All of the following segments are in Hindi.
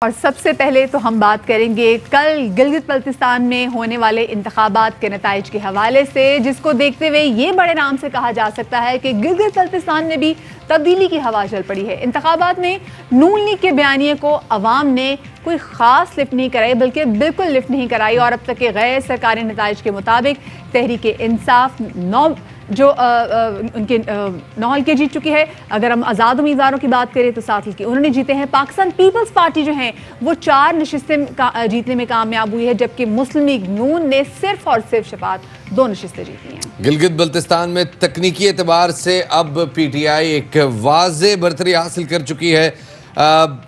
और सबसे पहले तो हम बात करेंगे कल गिलगित बल्तिस्तान में होने वाले इंतखाबात के नताइज के हवाले से, जिसको देखते हुए ये बड़े नाम से कहा जा सकता है कि गिलगित बल्तिस्तान में भी तब्दीली की हवा चल पड़ी है। इंतखाबात में नून लीग के बयानिए को अवाम ने कोई ख़ास लिफ्ट नहीं कराई, बल्कि बिल्कुल लिफ्ट नहीं कराई और अब तक के गैर सरकारी नताइज के मुताबिक तहरीक इंसाफ उनके 9 हल्के जीत चुकी है। अगर हम आज़ाद उम्मीदवारों की बात करें तो 7 हल्के उन्होंने जीते हैं। पाकिस्तान पीपल्स पार्टी जो है वो 4 नशिस्तें जीतने में कामयाब हुई है, जबकि मुस्लिम लीग नून ने सिर्फ और सिर्फ शफात 2 नशिस्तें जीती हैं। गिलगित बल्तिस्तान में तकनीकी एतबार से अब PTI एक वाज़े बरतरी हासिल कर चुकी है,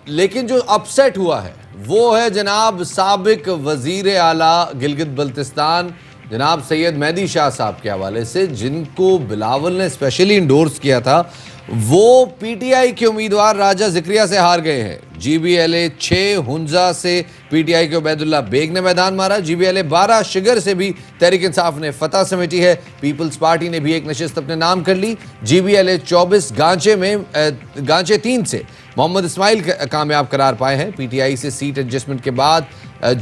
लेकिन जो अपसेट हुआ है वो है जनाब साबिक वज़ीर आला गिलगित बल्तिस्तान जनाब सैयद मेहदी शाह साहब के हवाले से, जिनको बिलावल ने स्पेशली इंडोर्स किया था। वो PTI के उम्मीदवार राजा ज़िक्रिया से हार गए हैं। GBLA 6 हुंजा से PTI के उबैदुल्ला बेग ने मैदान मारा। GBLA 12 शिगर से भी तहरीक इंसाफ ने फतह समेटी है। पीपल्स पार्टी ने भी एक नशिस्त अपने नाम कर ली। GBLA 24 गांचे 3 से मोहम्मद इस्माइल कामयाब करार पाए हैं। PTI से सीट एडजस्टमेंट के बाद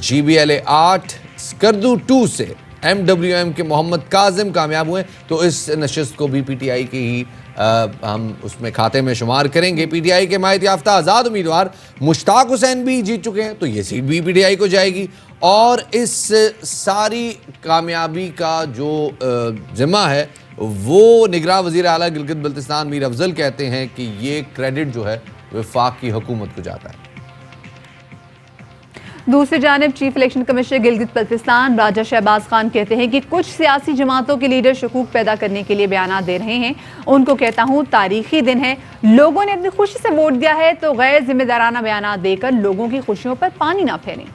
GBLA 8 स्कर्दू 2 से MWM के मोहम्मद काजिम कामयाब हुए, तो इस नशिस्त को भी PTI की ही हम उसमें खाते में शुमार करेंगे। PTI के माहित याफ्ता आज़ाद उम्मीदवार मुश्ताक हुसैन भी जीत चुके हैं, तो ये सीट भी PTI को जाएगी। और इस सारी कामयाबी का जो जिम्मा है वो निगरान वज़ीर आला गिलगित बल्तिस्तान मीर अफजल कहते हैं कि ये क्रेडिट जो है वफाक की हुकूमत को जाता है। दूसरी जानिब chief election commissioner Gilgit Baltistan Raja Shahbaz Khan कहते हैं कि कुछ सियासी जमातों के लीडर शकूक पैदा करने के लिए बयान दे रहे हैं। उनको कहता हूं तारीखी दिन है, लोगों ने अपनी खुशी से वोट दिया है, तो गैर जिम्मेदाराना बयान देकर लोगों की खुशियों पर पानी ना फेरें।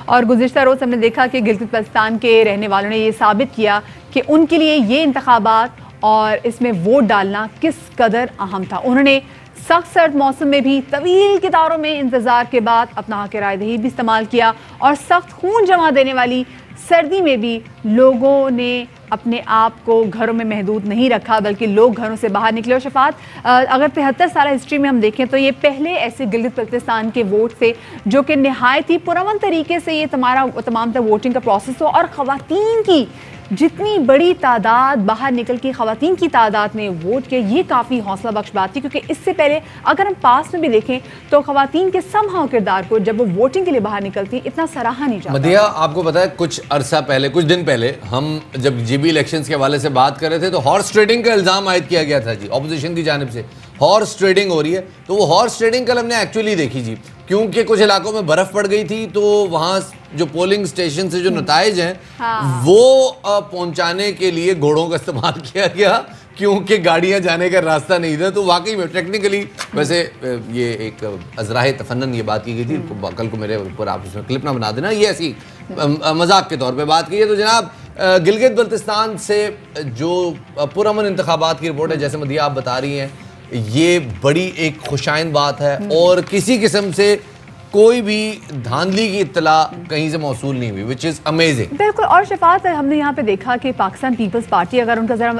और गुज़िश्ता रोज़ हमने देखा कि गिलगित बल्तिस्तान के रहने वालों ने यह साबित किया कि उनके लिए ये इंतखाबात और इसमें वोट डालना किस कदर अहम था। उन्होंने सख्त सर्द मौसम में भी तवील कितारों में इंतजार के बाद अपना हक राय दही भी इस्तेमाल किया और सख्त खून जमा देने वाली सर्दी में भी लोगों ने अपने आप को घरों में महदूद नहीं रखा, बल्कि लोग घरों से बाहर निकले। और शफात, अगर 73 साल हिस्ट्री में हम देखें तो ये पहले ऐसे गिलगित बल्तिस्तान के वोट थे जो कि नहायत ही पुरअमन तरीके से ये तमाम वोटिंग का प्रोसेस हो और ख़वातीन की जितनी बड़ी तादाद बाहर निकल के ख़वातीन की तादाद ने वोट किया, ये काफ़ी हौसला बख्श बात थी, क्योंकि इससे पहले अगर हम पास में भी देखें तो ख़वातीन के समहाउ किरदार को जब वो वोटिंग के लिए बाहर निकलती इतना सराहा नहीं जाता। मदिया, आपको पता है कुछ अरसा पहले, कुछ दिन पहले हम जब GB इलेक्शंस के हवाले से बात कर रहे थे तो हॉर्स ट्रेडिंग का इल्ज़ाम आयद किया गया था जी, अपोजिशन की जानिब से हॉर्स ट्रेडिंग हो रही है। तो वो हॉर्स ट्रेडिंग कल हमने एक्चुअली देखी जी, क्योंकि कुछ इलाकों में बर्फ़ पड़ गई थी, तो वहाँ जो पोलिंग स्टेशन से जो नताइज हैं वो पहुँचाने के लिए घोड़ों का इस्तेमाल किया गया, क्योंकि गाड़ियाँ जाने का रास्ता नहीं था। तो वाकई में टेक्निकली वैसे ये एक अज़राए तफन्नन ये बात की गई थी। कल को मेरे ऊपर आप उसमें क्लिप ना बना देना, ये ऐसी मजाक के तौर पे बात की है। तो जनाब गिलगित बल्तिस्तान से जो पुरअमन इंतखाबात की रिपोर्ट है, जैसे मदिया आप बता रही हैं, ये बड़ी एक खुशाइंद बात है और किसी किस्म से कोई भी धांधली की इत्तला कहीं से मौसूल नहीं हुई, विच इज़ अमेजिंग। बिल्कुल। और शफात, हमने यहाँ पे देखा कि पाकिस्तान पीपल्स पार्टी, अगर उनका ज़रा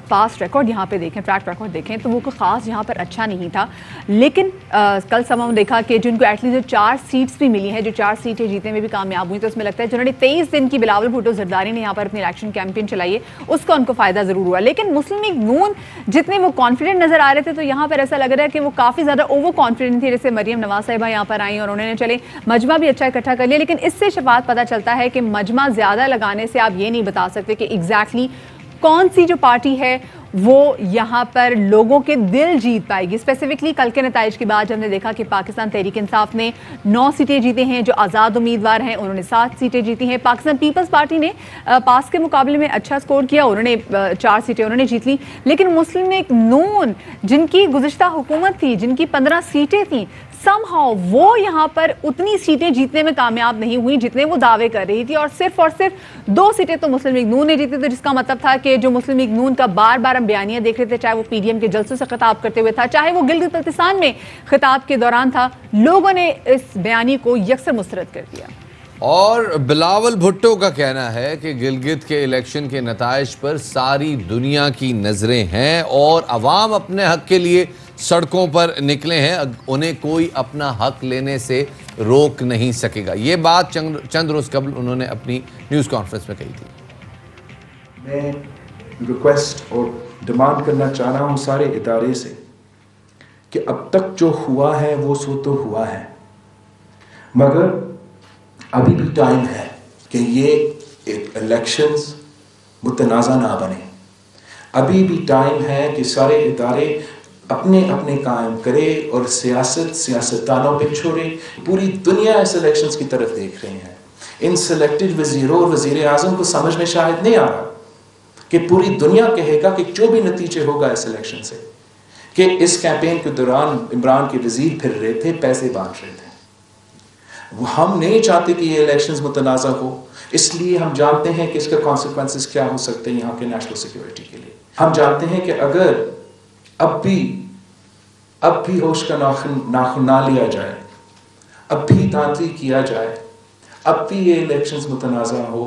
पास्ट रिकॉर्ड यहाँ पे देखें, ट्रैक रिकॉर्ड देखें, तो वो कोई ख़ास यहाँ पर अच्छा नहीं था। लेकिन कल समय में देखा कि जिनको एटलीस्ट जो 4 सीट्स भी मिली हैं, जो 4 सीटें जीतने में भी कामयाब हुई, तो उसमें लगता है जिन्होंने 23 दिन की बिलावल भुट्टो जरदारी ने यहाँ पर अपनी इलेक्शन कैंपेन चलाई है, उसका उनको फ़ायदा ज़रूर हुआ। लेकिन मुस्लिम लीग नून जितने वो कॉन्फिडेंट नज़र आ रहे थे, तो यहाँ पर ऐसा लग रहा है कि वो काफ़ी ज़्यादा ओवर कॉन्फिडेंट थी। जैसे मरियम नवाज साहिबा यहाँ पर आई और उन्होंने चले मजमा भी अच्छा इकट्ठा कर लिया, लेकिन इससे शफात पता चलता है कि मजमा ज्यादा लगाने से आप ये नहीं बता सकते कि एग्जैक्टली कौन सी जो पार्टी है वो यहाँ पर लोगों के दिल जीत पाएगी। स्पेसिफिकली कल के नताइज के बाद हमने देखा कि पाकिस्तान तहरीक इंसाफ ने 9 सीटें जीते हैं, जो आज़ाद उम्मीदवार हैं उन्होंने 7 सीटें जीती हैं। पाकिस्तान पीपल्स पार्टी ने पास के मुकाबले में अच्छा स्कोर किया, उन्होंने 4 सीटें उन्होंने जीत ली। लेकिन मुस्लिम लीग नून जिनकी गुज़िश्ता हुकूमत थी, जिनकी 15 सीटें थी, समहाउ वो यहाँ पर उतनी सीटें जीतने में कामयाब नहीं हुई जितने वो दावे कर रही थी, और सिर्फ 2 सीटें तो मुस्लिम लीग नून ने जीती थी, जिसका मतलब था कि जो मुस्लिम लीग नून का बार बार हम बयानियां देख रहे थे, चाहे वो PDM के जलसों से खिताब करते हुए था, चाहे वो गिलगित बल्तिस्तान में खिताब के दौरान था, लोगों ने इस बयानी को यकसर मुस्तरद कर दिया। और बिलावल भुट्टो का कहना है कि गिलगित के इलेक्शन के नताइज पर सारी दुनिया की नजरें हैं और अवाम अपने हक के लिए सड़कों पर निकले हैं, उन्हें कोई अपना हक लेने से रोक नहीं सकेगा। ये बात चंद रोज कबल उन्होंने अपनी न्यूज़ कॉन्फ्रेंस में कही थी। मैं रिक्वेस्ट और डिमांड करना चाह रहा हूँ सारे इदारे से कि अब तक जो हुआ है वो सो तो हुआ है, मगर अभी भी टाइम है कि ये इलेक्शंस मुतनाज़ा ना बने। अभी भी टाइम है कि सारे इदारे अपने अपने कायम करे और सियासतदानों पे छोड़े। पूरी दुनिया इस इलेक्शंस की तरफ देख रही है। इन सिलेक्टेड वज़ीरों और वज़ीर आज़म को समझ में शायद नहीं आ रहा कि पूरी दुनिया कहेगा कि जो भी नतीजे होगा इस इलेक्शन से, कि इस कैंपेन के दौरान इमरान के वज़ीर फिर रहे थे, पैसे बांट रहे थे। हम नहीं चाहते कि ये इलेक्शंस मुतनाज़ा हो, इसलिए हम जानते हैं कि इसके कॉन्सिक्वेंसेस क्या हो सकते हैं यहाँ के नेशनल सिक्योरिटी के लिए। हम जानते हैं कि अगर अब भी होश का नाखून ना लिया जाए, अब भी धांधली किया जाए, अब भी ये इलेक्शंस मुतनाज़ा हो,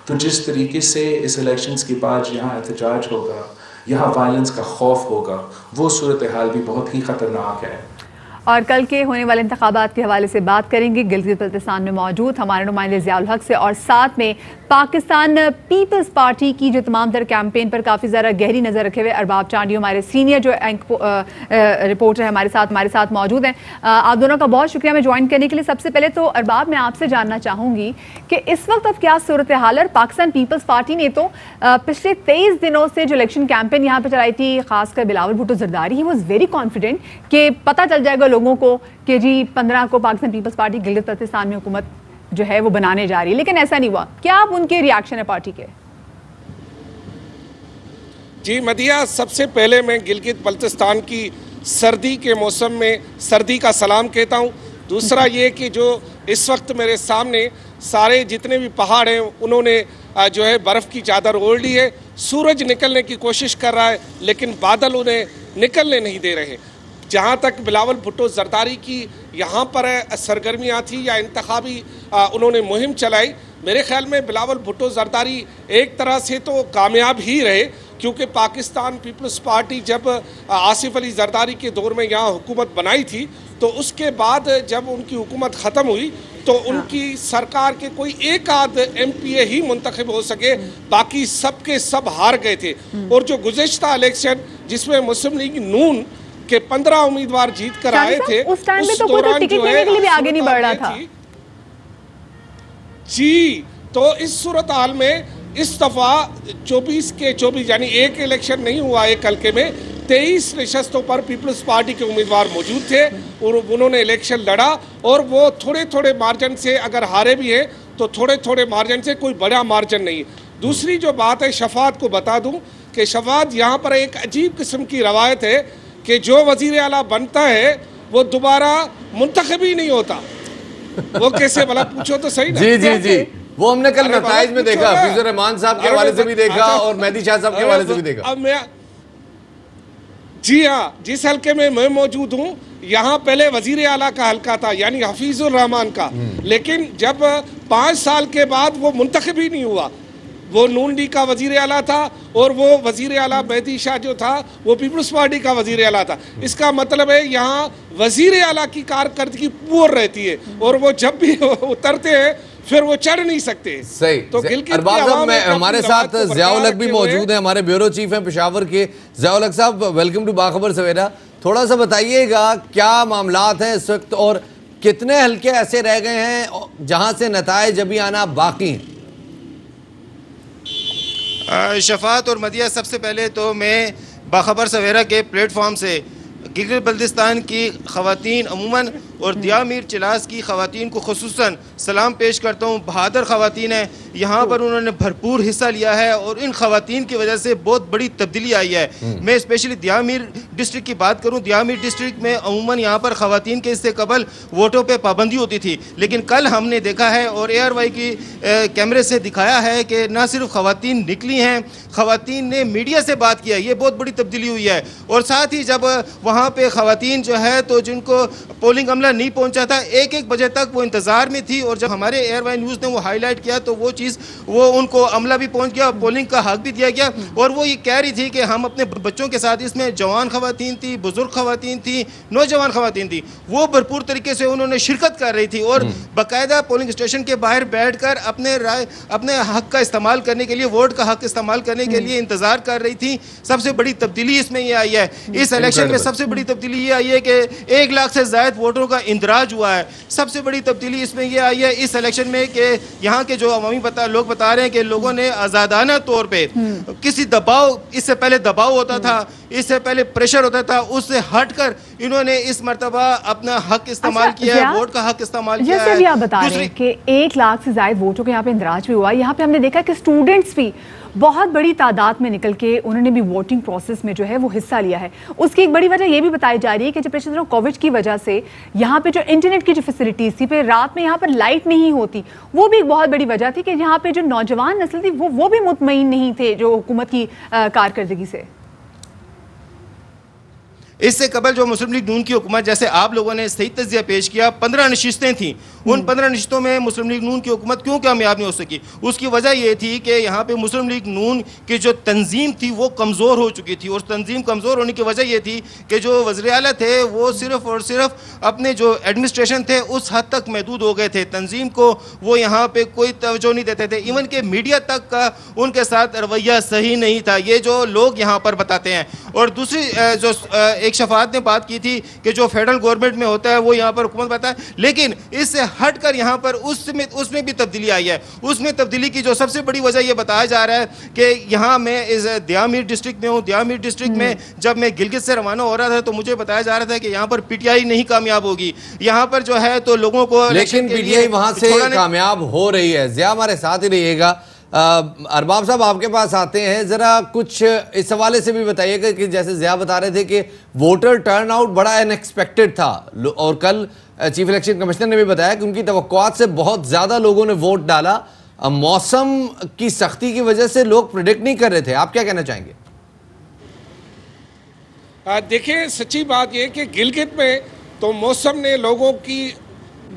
तो जिस तरीके से इस इलेक्शंस के बाद यहाँ एहतजाज होगा, यहाँ वायलेंस का खौफ होगा, वो सूरत हाल भी बहुत ही ख़तरनाक है। और कल के होने वाले इंतखाबात के हवाले से बात करेंगे गिलगित बल्तिस्तान में मौजूद हमारे नुमाइंदे ज़ियाउल हक से, और साथ में पाकिस्तान पीपल्स पार्टी की जो तमाम तर कैंपेन पर काफ़ी ज़्यादा गहरी नज़र रखे हुए अरबाब चांडी हमारे सीनियर जो रिपोर्टर है हमारे साथ मौजूद हैं। आप दोनों का बहुत शुक्रिया हमें ज्वाइन करने के लिए। सबसे पहले तो अरबाब, मैं आपसे जानना चाहूँगी कि इस वक्त अब क्या सूरत हाल है। पाकिस्तान पीपल्स पार्टी ने तो पिछले 23 दिनों से जो इलेक्शन कैंपेन यहाँ पर चलाई थी, खासकर Bilawal Bhutto Zardari, he was very confident कि पता चल जाएगा लोगों को कि जी 15 को पाकिस्तान पीपल्स पार्टी गिलगित बल्तिस्तान में हुकूमत जो है वो बनाने जा रही है, लेकिन ऐसा नहीं हुआ। क्या आप उनके रिएक्शन है पार्टी के? जी मदिया, सबसे पहले मैं गिलगित बल्तिस्तान की सर्दी के मौसम में सर्दी का सलाम कहता हूँ। दूसरा ये कि जो इस वक्त मेरे सामने सारे जितने भी पहाड़ हैं उन्होंने जो है बर्फ़ की चादर ओढ़ ली है। सूरज निकलने की कोशिश कर रहा है लेकिन बादल उन्हें निकलने नहीं दे रहे। जहाँ तक बिलावल भुट्टो जरदारी की यहाँ पर सरगर्मियाँ थी या इंतखाबी उन्होंने मुहिम चलाई, मेरे ख्याल में बिलावल भुट्टो जरदारी एक तरह से तो कामयाब ही रहे, क्योंकि पाकिस्तान पीपल्स पार्टी जब आसिफ अली जरदारी के दौर में यहाँ हुकूमत बनाई थी तो उसके बाद जब उनकी हुकूमत ख़त्म हुई तो उनकी सरकार के कोई एक आध MPA ही मुंतखब हो सके, बाकी सब के सब हार गए थे। और जो गुज़िश्ता इलेक्शन जिसमें मुस्लिम लीग नून के 15 उम्मीदवार जीत कर आए थे, उस टाइम में तो कोई टिकट लेने के लिए भी आगे नहीं बढ़ रहा था। जी, तो इस सूरत हाल में इस दफा 24 के 24 यानी एक इलेक्शन नहीं हुआ एक हल्के में, 23 नशस्तों पर पीपल्स पार्टी के उम्मीदवार मौजूद थे और उन्होंने इलेक्शन लड़ा और वो थोड़े थोड़े मार्जिन से, अगर हारे भी हैं तो थोड़े थोड़े मार्जिन से, कोई बड़ा मार्जिन नहीं। दूसरी जो बात है, शफात को बता दूं कि शफात यहाँ पर एक अजीब किस्म की रवायत है कि जो वजीर आला बनता है वो दोबारा मुंतखब ही नहीं होता। वो कैसे, भला पूछो तो सही ना। जी, वो हमने कल नताइज में देखा, हफीजुर रहमान साहब के हवाले से भी देखा और मेहदी शाह साहब के हवाले से भी देखा। अब मैं, जी हाँ, जिस हल्के में मैं मौजूद हूँ यहाँ पहले वजीर आला का हल्का था यानी हफीजुर रहमान का, लेकिन जब 5 साल के बाद वो मुंतखब ही नहीं हुआ, वो नून लीग का वजीर आला था और वो वजीर आला मेहदी शाह जो था वो पीपल्स पार्टी का वजीर आला था। इसका मतलब है यहाँ वजीर आला की कारकर्दगी पूरी रहती है और वो जब भी उतरते हैं फिर वो चढ़ नहीं सकते। सही। तो हमारे साथ ज़ियाउल हक भी मौजूद हैं, हमारे ब्यूरो चीफ हैं पेशावर के। ज़ियाउल हक साहब, वेलकम टू बाखबर सवेरा। थोड़ा सा बताइएगा क्या मामलात हैं इस वक्त और कितने हल्के ऐसे रह गए हैं जहां से नताइज अभी आना बाकी हैं? शफात और मदिया, सबसे पहले तो मैं बाखबर सवेरा के प्लेटफॉर्म से गिलगित बल्तिस्तान की ख़वातीन अमूमन और दिया मीर चिलास की ख़वातीन को खुसूसन सलाम पेश करता हूँ। बहादुर ख़वातीन हैं, यहाँ पर उन्होंने भरपूर हिस्सा लिया है और इन ख़वातीन की वजह से बहुत बड़ी तब्दीली आई है। मैं स्पेशली दिया मीर डिस्ट्रिक्ट की बात करूँ, दिया मीर डिस्ट्रिक्ट में अमूमन यहाँ पर ख़वातीन के इससे कबल वोटों पर पाबंदी होती थी, लेकिन कल हमने देखा है और ARY की कैमरे से दिखाया है कि न सिर्फ ख़वातीन निकली हैं, ख़वातीन ने मीडिया से बात किया, ये बहुत बड़ी तब्दीली हुई है। और साथ ही जब वहाँ पे ख़वातीन जो है तो जिनको पोलिंग अमला नहीं पहुँचा था, 1-1 बजे तक वो इंतज़ार में थी और जब हमारे ARY न्यूज़ ने वो हाईलाइट किया तो वो चीज़ चीज़ वो उनको अमला भी पहुँच गया, पोलिंग का हक भी दिया गया। और वो ये कह रही थी कि हम अपने बच्चों के साथ, इसमें जवान खवातीन थी, बुजुर्ग खवातीन थी, नौजवान खवातीन थी, वो भरपूर तरीके से उन्होंने शिरकत कर रही थी और बाकायदा पोलिंग स्टेशन के बाहर बैठकर अपने हक का इस्तेमाल करने के लिए, वोट का हक इस्तेमाल करने के लिए इंतजार कर रही थी। सबसे बड़ी तब्दीली इसमें यह आई है, इस इलेक्शन में सबसे बड़ी तब्दीली ये आई है कि 1 लाख से ज्यादा वोटरों का इंदराज हुआ है। सबसे बड़ी तब्दीली इसमें यह आई है इस इलेक्शन में कि यहाँ के जो अवामी लोग बता रहे हैं कि लोगों ने आजादाना तौर पे किसी दबाव, इससे पहले दबाव होता था, इससे पहले प्रेशर होता था, उससे हटकर इन्होंने इस मर्तबा अपना हक इस्तेमाल किया है, वोट का हक इस्तेमाल किया है। जैसे भी आप बता रहे हैं कि 1 लाख से ज्यादा वोटों के यहाँ पे इंदराज भी हुआ। यहाँ पे हमने देखा कि स्टूडेंट्स भी बहुत बड़ी तादाद में निकल के उन्होंने भी वोटिंग प्रोसेस में जो है वो हिस्सा लिया है। उसकी एक बड़ी वजह ये भी बताई जा रही है कि जब पिछले दिनों कोविड की वजह से यहाँ पे जो इंटरनेट की जो फैसिलिटीज थी, फिर रात में यहाँ पर लाइट नहीं होती, वो भी एक बहुत बड़ी वजह थी कि यहाँ पे जो नौजवान नस्ल थी वो भी मुतमईन नहीं थे जो हुकूमत की कारकर्दगी से। इससे कबल जो मुस्लिम लीग नून की हुकूमत, जैसे आप लोगों ने सही तज्जिया पेश किया, 15 नशिस्तें थीं, उन 15 नशिस्तों में मुस्लिम लीग नून की हुकूमत क्यों कामयाब नहीं हो सकी? उसकी वजह यह थी कि यहाँ पे मुस्लिम लीग नून की जो तंजीम थी वो कमज़ोर हो चुकी थी। और तंजीम कमज़ोर होने की वजह यह थी कि जो वज़ीर आला थे वो सिर्फ़ और सिर्फ अपने जो एडमिनिस्ट्रेशन थे उस हद तक महदूद हो गए थे, तंजीम को वो यहाँ पर कोई तवज्जो नहीं देते थे। इवन के मीडिया तक का उनके साथ रवैया सही नहीं था, ये जो लोग यहाँ पर बताते हैं। और दूसरी जो एक शफात ने बात की थी कि जो फेडरल गवर्नमेंट में होता है वो यहाँ पर हुकूमत बताता है, लेकिन इससे हटकर यहाँ पर उसमें भी तब्दीली आई है। उसमें तब्दीली की जो सबसे बड़ी वजह ये बताया जा रहा है कि यहाँ मैं इस दियामीर डिस्ट्रिक्ट में हूँ। दियामीर डिस्ट्रिक्ट में जब मैं गिलगित से रवाना हो रहा था तो मुझे बताया जा रहा था कि यहाँ पर पीटीआई नहीं कामयाब होगी। यहाँ पर जो है तो लोगों को, लेकिन पीटीआई वहां से कामयाब हो रही है। ज़िया हमारे साथ ही रहिएगा। अरबाब साहब आपके पास आते हैं, जरा कुछ इस हवाले से भी बताइएगा कि जैसे ज़िया बता रहे थे कि वोटर टर्नआउट बड़ा अनएक्सपेक्टेड था और कल चीफ इलेक्शन कमिश्नर ने भी बताया कि उनकी तवक्कुआत से बहुत ज्यादा लोगों ने वोट डाला। मौसम की सख्ती की वजह से लोग प्रेडिक्ट नहीं कर रहे थे। आप क्या कहना चाहेंगे? देखिए, सच्ची बात यह कि गिलगित में तो मौसम ने लोगों की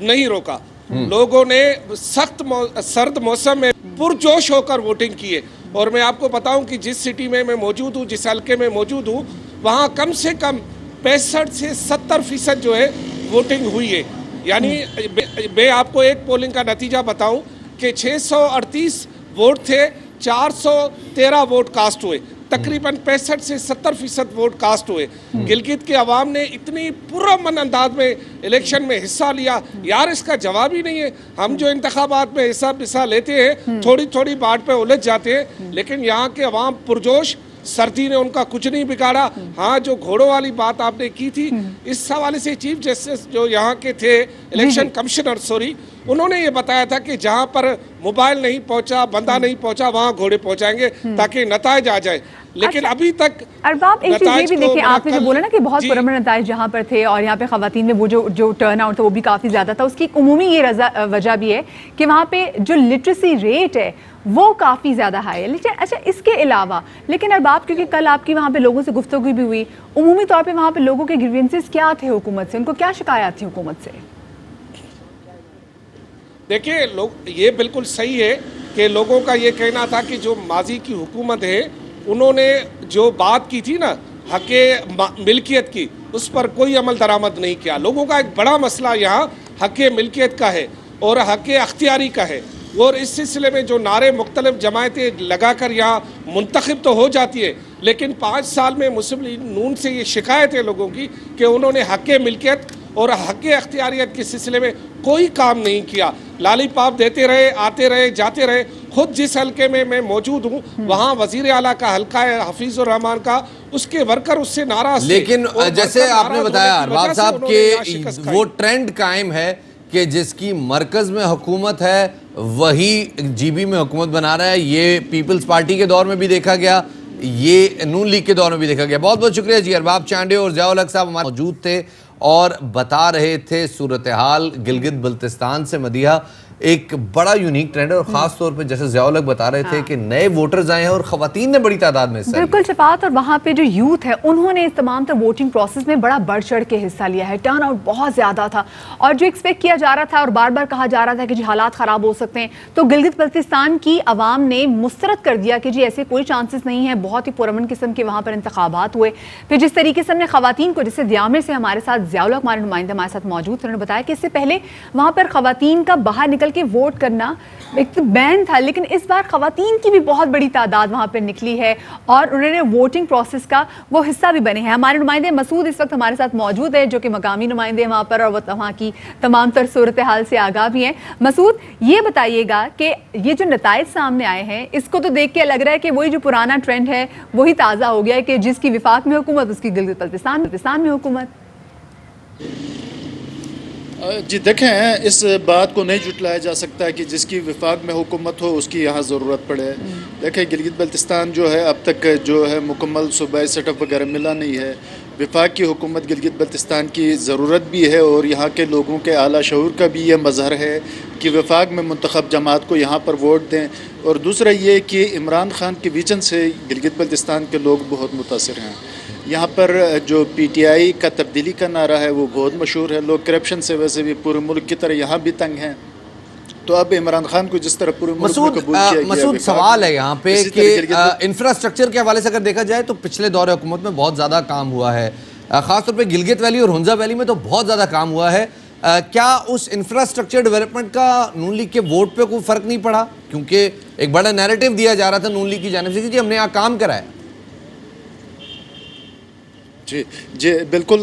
नहीं रोका। लोगों ने सख्त सर्द मौसम में पुरजोश होकर वोटिंग की है। और मैं आपको बताऊं कि जिस सिटी में मैं मौजूद हूं, जिस हल्के में मौजूद हूं, वहां कम से कम 65 से 70% जो है वोटिंग हुई है। यानी मैं आपको एक पोलिंग का नतीजा बताऊं कि 638 वोट थे, 413 वोट कास्ट हुए, तकरीबन 65 से 70% वोट कास्ट हुए। गिलगित के अवाम ने इतनी पुरअमन अंदाज में इलेक्शन में हिस्सा लिया, यार इसका जवाब ही नहीं है। हम जो इंतखाबात में हिस्सा लेते हैं थोड़ी थोड़ी बात पे उलझ जाते हैं, लेकिन यहाँ के अवाम पुरजोश, सर्दी ने उनका कुछ नहीं बिगाड़ा। हाँ, जो घोड़ों वाली बात आपने की थी, इस हवाले से चीफ जस्टिस जो यहाँ के थे, इलेक्शन कमिश्नर सॉरी, उन्होंने ये बताया था कि जहाँ पर मोबाइल नहीं पहुँचा, बंदा नहीं पहुँचा, वहाँ घोड़े पहुँचाएंगे ताकि नताइज आ जाए। लेकिन अभी तक अरबाब, एक चीज ये भी देखिए, आपने जो बोला ना कि बहुत पुरअमन नताइज जहाँ पर थे और यहाँ पे खवातीन में वो जो टर्न आउट था वो भी काफी ज्यादा था, उसकी उमूमी ये वजह भी है कि वहाँ पे जो लिटरेसी रेट है वो काफ़ी ज़्यादा हाई है। लेकिन अच्छा, इसके अलावा लेकिन अरबाब, क्योंकि कल आपकी वहाँ पे लोगों से गुफ्तगू भी हुई, उमूमी तौर पे वहाँ पे लोगों के ग्रीवेंसेस क्या थे हुकूमत से, उनको क्या शिकायत थी हुकूमत से? देखिए, लोग ये बिल्कुल सही है कि लोगों का ये कहना था कि जो माजी की हुकूमत है उन्होंने जो बात की थी ना हक़े मिल्कियत की, उस पर कोई अमल दरामद नहीं किया। लोगों का एक बड़ा मसला यहाँ हक़े मिल्कियत का है और हक़े अख्तियारी का है। और इस सिलसिले में जो नारे मुख्तलिफ जमायतें लगाकर यहाँ मुंतखब तो हो जाती है, लेकिन 5 साल में मुस्लिम लीग नून से ये शिकायत है लोगों की कि उन्होंने हक़ मिल्कियत और हक़ अख्तियारियत के सिलसिले में कोई काम नहीं किया। लालीपाप देते रहे, आते रहे, जाते रहे। खुद जिस हल्के में मैं मौजूद हूँ वहाँ वज़ीर आला का हल्का है, हफीज़ुर रहमान का, उसके वर्कर उससे नाराज। लेकिन जैसे आपने बताया अरबाब साहब के वो ट्रेंड कायम है कि जिसकी मरकज़ में हुकूमत है वही जीबी में हुकूमत बना रहा है। ये पीपल्स पार्टी के दौर में भी देखा गया, ये नून लीग के दौर में भी देखा गया। बहुत बहुत शुक्रिया जी। अरबाब चांडे और ज़िया उल हक साहब हमारे मौजूद थे और बता रहे थे सूरत हाल गिलगित बल्तिस्तान से। मदिहा, एक बड़ा यूनिक ट्रेंड है और खास तौर पे जैसे ज़ियाउल बता रहे थे कि नए वोटर्स आए हैं और खवातीन ने बड़ी तादाद में हिस्सा लिया। बिल्कुल शफात, और वहाँ पे जो यूथ है उन्होंने इस तमाम तर वोटिंग प्रोसेस में बड़ा बढ़ चढ़ के हिस्सा लिया है। टर्न आउट बहुत ज़्यादा था और जो एक्सपेक्ट किया जा रहा था और बार बार कहा जा रहा था कि जी हालात ख़राब हो सकते हैं, तो गिलगित बल्तिस्तान की आवाम ने मुस्तरद कर दिया कि जी ऐसे कोई चांसेस नहीं है। बहुत ही पुरअमन किस्म के वहाँ पर इंतखाबात हुए। फिर जिस तरीके से हमने खवातीन को, जैसे दियामिर से हमारे साथ ज़ियाउल हक हमारे नुमाइंदे हमारे साथ मौजूद थे, उन्होंने बताया कि इससे पहले वहाँ पर खवातीन का बाहर निकल के वोट करना एक तो बैन था, लेकिन इस बार खवातीन की भी बहुत बड़ी तादाद वहां पर निकली है और उन्होंने वोटिंग प्रोसेस का वो हिस्सा भी बने हैं। हमारे नुमाइंदे मसूद इस वक्त हमारे साथ मौजूद है, जो कि मकामी नुमाइंदे वहां पर और वहाँ की तमाम तर सूरत हाल से आगाह भी हैं। मसूद, ये बताइएगा कि ये जो नताइज सामने आए हैं, इसको तो देख के लग रहा है कि वही जो पुराना ट्रेंड है वही ताज़ा हो गया है कि जिसकी विफाक में हुकूमत उसकी गिलगित बल्तिस्तान में हुकूमत। जी देखें, इस बात को नहीं जुटलाया जा सकता कि जिसकी विफाक में हुकूमत हो उसकी यहाँ ज़रूरत पड़े। देखें, गिलगित बल्तिस्तान जो है अब तक जो है मुकम्मल सूबाई सेटअप वगैरह मिला नहीं है। विफाक की हुकूमत गिलगित बल्तिस्तान की ज़रूरत भी है और यहाँ के लोगों के आला शऊर का भी ये मज़हर है कि विफाक में मुंतखब जमात को यहाँ पर वोट दें। और दूसरा ये कि इमरान खान के विजन से गिलगित बल्तिस्तान के लोग बहुत मुतासिर हैं। यहाँ पर जो PTI का तब्दीली का नारा है वो बहुत मशहूर है। लोग करप्शन से वैसे भी पूरे मुल्क की तरह यहाँ भी तंग हैं, तो अब इमरान खान को जिस तरह पूरे मुल्क में कबूल किया गया। मसूद, सवाल है यहाँ पे कि इंफ्रास्ट्रक्चर के हवाले से अगर देखा जाए तो पिछले दौर हुकूमत में बहुत ज़्यादा काम हुआ है, ख़ासतौर पे गिलगित वैली और हुंजा वैली में तो बहुत ज़्यादा काम हुआ है। क्या उस इंफ्रास्ट्रक्चर डेवलपमेंट का नून लीग के वोट पे कोई फ़र्क नहीं पड़ा? क्योंकि एक बड़ा नैरेटिव दिया जा रहा था नून लीग की जानिब से कि हमने यहाँ काम कराया। जी बिल्कुल।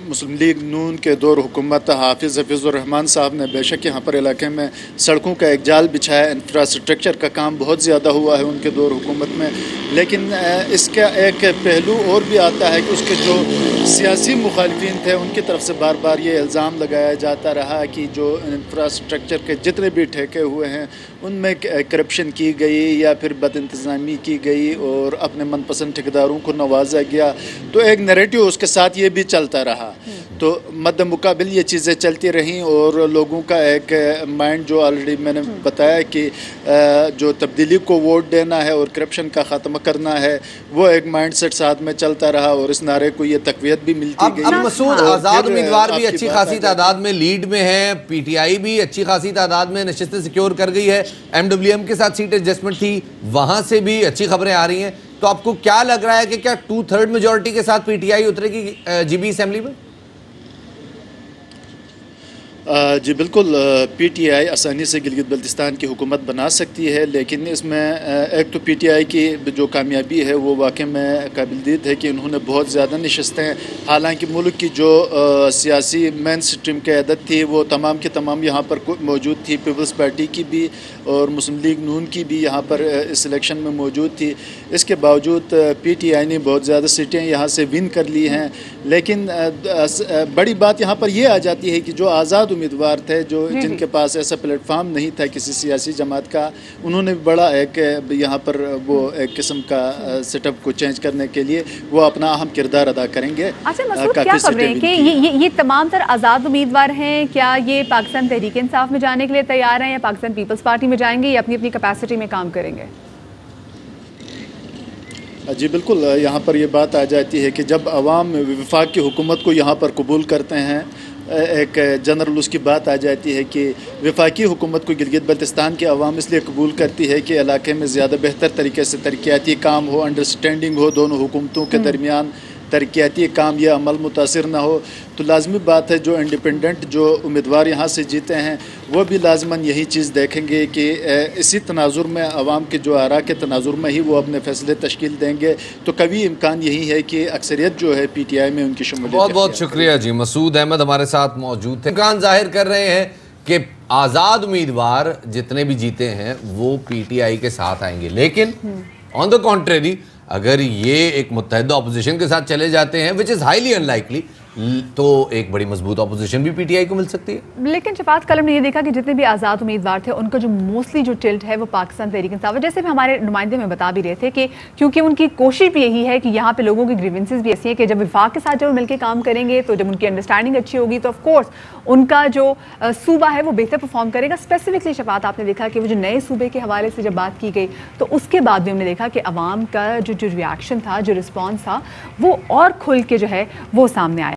मुस्लिम लीग नून के दौर हुकूमत हफीज़ुर-रहमान साहब ने बेशक यहाँ पर इलाके में सड़कों का एक जाल बिछाया, इंफ्रास्ट्रक्चर का काम बहुत ज़्यादा हुआ है उनके दौर हुकूमत में। लेकिन इसका एक पहलू और भी आता है कि उसके जो सियासी मुखालिफिन थे उनकी तरफ से बार बार ये इल्ज़ाम लगाया जाता रहा कि जो इंफ्रास्ट्रक्चर के जितने भी ठेके हुए हैं उनमें करप्शन की गई या फिर बदइंतज़ामी की गई और अपने मनपसंद ठेकेदारों को नवाजा गया। तो एक नैरेटिव उसके साथ ये भी चलता रहा। तो मद्दे मुकाबिल ये चीज़ें चलती रहीं और लोगों का एक माइंड जो ऑलरेडी मैंने बताया कि जो तब्दीली को वोट देना है और करप्शन का ख़त्म करना है, वो एक माइंड सेट साथ में चलता रहा और इस नारे को ये तकवीत भी मिलती गई। अब मसूद, आज़ाद उम्मीदवार भी अच्छी खासी तादाद में लीड में है, PTI भी अच्छी खासी तादाद में नशिस्तें सिक्योर कर गई है, MWM के साथ सीट एडजस्टमेंट थी, वहाँ से भी अच्छी खबरें आ रही हैं। तो आपको क्या लग रहा है कि क्या 2/3 मेजॉरिटी के साथ PTI उतरेगी GB असेंबली में? जी बिल्कुल, PTI आसानी से गिलगित बल्तिस्तान की हुकूमत बना सकती है, लेकिन इसमें एक तो PTI की जो कामयाबी है वो वाकई में काबिल-दीद है कि उन्होंने बहुत ज़्यादा नशस्तें, हालांकि मुल्क की जो सियासी मेन स्ट्रीम क़यादत थी वो तमाम की तमाम यहाँ पर मौजूद थी। पीपल्स पार्टी की भी और मुस्लिम लीग नून की भी यहाँ पर इस इलेक्शन में मौजूद थी। इसके बावजूद PTI ने बहुत ज़्यादा सीटें यहाँ से विन कर ली हैं। लेकिन बड़ी बात यहाँ पर यह आ जाती है कि जो आज़ाद उम्मीदवार थे, जो जिनके पास ऐसा प्लेटफार्म नहीं था किसी सियासी जमात का, उन्होंने बड़ा एक यहाँ पर वो एक किस्म का सेटअप को चेंज करने के लिए वो अपना अहम किरदार अदा करेंगे। अच्छा मसूद, क्या खबरें हैं कि ये तमाम तर आज़ाद उम्मीदवार हैं, क्या ये पाकिस्तान तहरीक इंसाफ में जाने के लिए तैयार हैं या पाकिस्तान पीपल्स पार्टी में जाएंगे या अपनी अपनी कैपेसिटी में काम करेंगे? जी बिल्कुल, यहाँ पर ये बात आ जाती है कि जब अवाम वफाक की हुकूमत को यहाँ पर कबूल करते हैं, एक जनरल उसकी बात आ जाती है कि वफाकी हुकूमत को गिलगित बल्तिस्तान की अवाम इसलिए कबूल करती है कि इलाके में ज़्यादा बेहतर तरीके से तरक्याती काम हो, अंडरस्टैंडिंग हो दोनों हुकूमतों के दरमियान, तरक्याती काम या अमल मुतासिर ना हो। तो लाजमी बात है जो इंडिपेंडेंट जो उम्मीदवार यहाँ से जीते हैं वो भी लाजमन यही चीज़ देखेंगे कि इसी तनाजुर में अवाम के जो आरा के तनाजुर में ही वो अपने फैसले तश्कील देंगे। तो कभी इम्कान यही है कि अक्सरियत जो है PTI में उनकी शमूलियत। बहुत बहुत शुक्रिया जी। मसूद अहमद हमारे साथ मौजूद थे। इम्कान जाहिर कर रहे हैं कि आज़ाद उम्मीदवार जितने भी जीते हैं वो PTI के साथ आएंगे, लेकिन ऑन द कॉन्ट्रेरी अगर ये एक मुत्तहिदा अपोजिशन के साथ चले जाते हैं, विच इज़ हाईली अनलाइकली, तो एक बड़ी मजबूत ऑपोजिशन भी पीटीआई को मिल सकती है। लेकिन शफात कलम ने ये देखा कि जितने भी आज़ाद उम्मीदवार थे उनका जो मोस्टली जो टिल्ट है वो पाकिस्तान तहरीक इंसाफ, जैसे भी हमारे नुमाइंदे में बता भी रहे थे कि क्योंकि उनकी कोशिश भी यही है कि यहाँ पे लोगों की ग्रीवेंसेस भी ऐसी हैं कि जब विफाक के साथ जब मिलकर काम करेंगे तो जब उनकी अंडरस्टैंडिंग अच्छी होगी तो ऑफकोर्स उनका जो सूबा है वो बेहतर परफॉर्म करेगा। स्पेसिफिकली शफात आपने देखा कि वो जो नए सूबे के हवाले से जब बात की गई तो उसके बाद भी हमने देखा कि अवाम का जो रिएक्शन था, जो रिस्पॉन्स था, वो और खुल के जो है वो सामने आया।